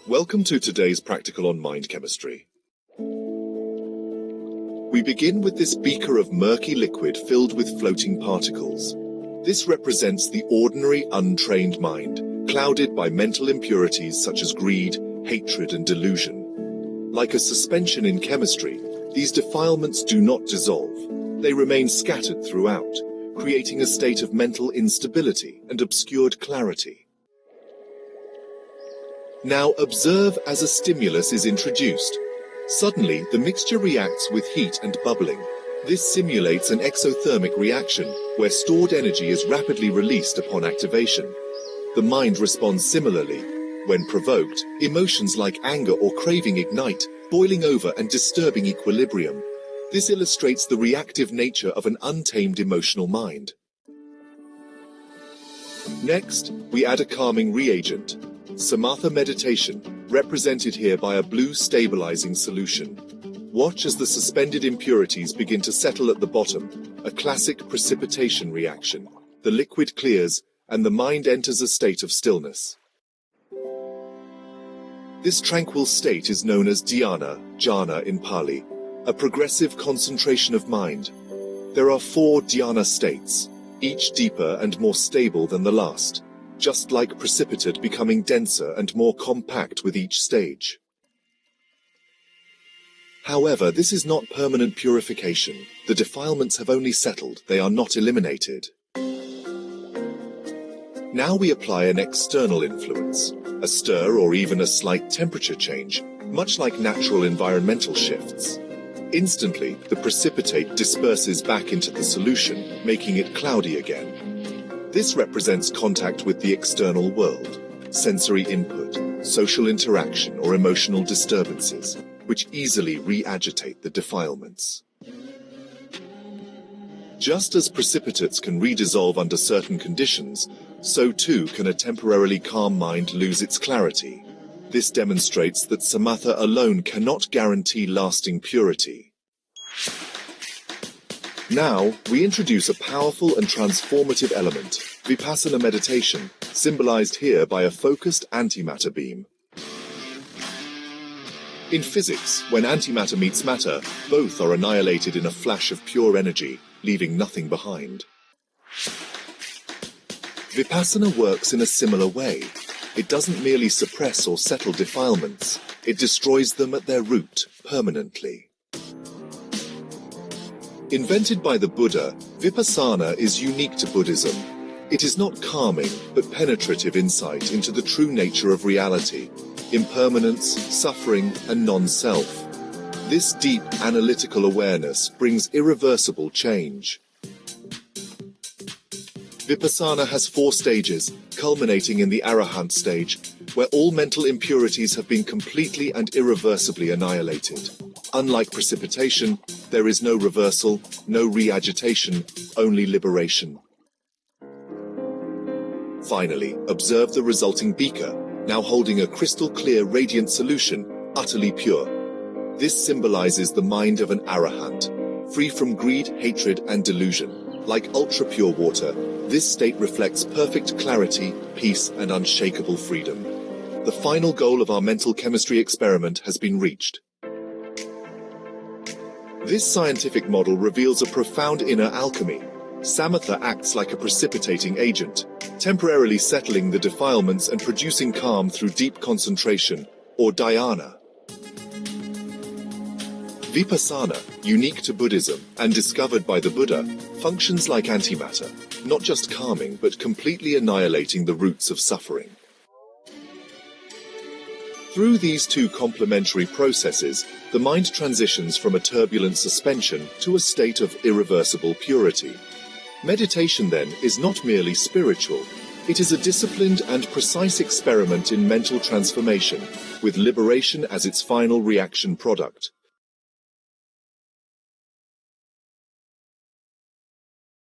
Welcome to today's practical on mind chemistry. We begin with this beaker of murky liquid filled with floating particles. This represents the ordinary, untrained mind, clouded by mental impurities such as greed, hatred, and delusion. Like a suspension in chemistry, these defilements do not dissolve. They remain scattered throughout, creating a state of mental instability and obscured clarity. Now observe as a stimulus is introduced. Suddenly, the mixture reacts with heat and bubbling. This simulates an exothermic reaction, where stored energy is rapidly released upon activation. The mind responds similarly. When provoked, emotions like anger or craving ignite, boiling over and disturbing equilibrium. This illustrates the reactive nature of an untamed emotional mind. Next, we add a calming reagent. Samatha meditation, represented here by a blue stabilizing solution. Watch as the suspended impurities begin to settle at the bottom, a classic precipitation reaction. The liquid clears, and the mind enters a state of stillness. This tranquil state is known as dhyana, jhana in Pali, a progressive concentration of mind. There are 4 dhyana states, each deeper and more stable than the last, just like precipitate becoming denser and more compact with each stage. However, this is not permanent purification. The defilements have only settled, they are not eliminated. Now we apply an external influence, a stir or even a slight temperature change, much like natural environmental shifts. Instantly, the precipitate disperses back into the solution, making it cloudy again. This represents contact with the external world, sensory input, social interaction, or emotional disturbances, which easily re-agitate the defilements. Just as precipitates can redissolve under certain conditions, so too can a temporarily calm mind lose its clarity. This demonstrates that samatha alone cannot guarantee lasting purity. Now, we introduce a powerful and transformative element, Vipassanā meditation, symbolized here by a focused antimatter beam. In physics, when antimatter meets matter, both are annihilated in a flash of pure energy, leaving nothing behind. Vipassana works in a similar way. It doesn't merely suppress or settle defilements, it destroys them at their root, permanently. Invented by the Buddha, Vipassanā is unique to Buddhism. It is not calming, but penetrative insight into the true nature of reality, impermanence, suffering, and non-self. This deep analytical awareness brings irreversible change. Vipassana has 4 stages, culminating in the Arahant stage, where all mental impurities have been completely and irreversibly annihilated. Unlike precipitation, there is no reversal, no re-agitation, only liberation. Finally, observe the resulting beaker, now holding a crystal-clear radiant solution, utterly pure. This symbolizes the mind of an arahant, free from greed, hatred, and delusion. Like ultra-pure water, this state reflects perfect clarity, peace, and unshakable freedom. The final goal of our mental chemistry experiment has been reached. This scientific model reveals a profound inner alchemy. Samatha acts like a precipitating agent, temporarily settling the defilements and producing calm through deep concentration, or dhyana. Vipassana, unique to Buddhism and discovered by the Buddha, functions like antimatter, not just calming but completely annihilating the roots of suffering. Through these 2 complementary processes, the mind transitions from a turbulent suspension to a state of irreversible purity. Meditation, then, is not merely spiritual. It is a disciplined and precise experiment in mental transformation, with liberation as its final reaction product.